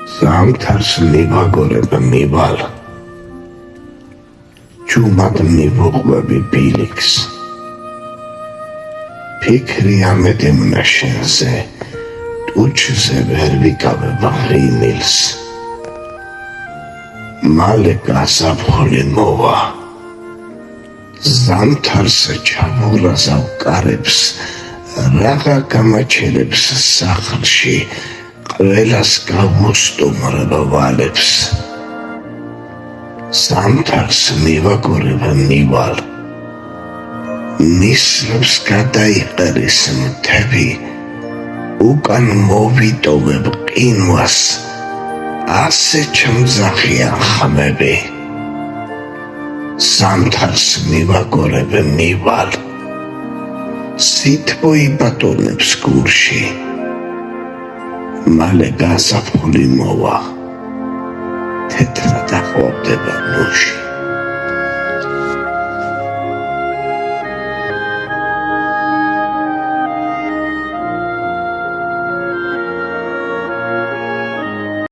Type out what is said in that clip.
ზამთარს მივაგორებ მივალ, ჯუმად მივუყვები ბილიქს. ფიქრი ამედემნა შენზე, ტუჩზე ვერ ვიკავებ ღიმილს. მალე გაზაფხული მოვა, ზამთარს ჩამოღრაზავ კარებს, რაღა გამაჩერებს სახლში, ყველას გავუსტუმრებ ვალებს. ზამთარს მივაგორებ მივალ, ნისლებს გადაიყერის მთები, უკან მოვიტოვებ ყინვას, ასე ჩმძახია ხმები. ზამთარს მივაგორებ მივალ, სითბო იბატონებს გულში, მალე გაზაფხული მოვა, თეთრად აყვავდება ნუში.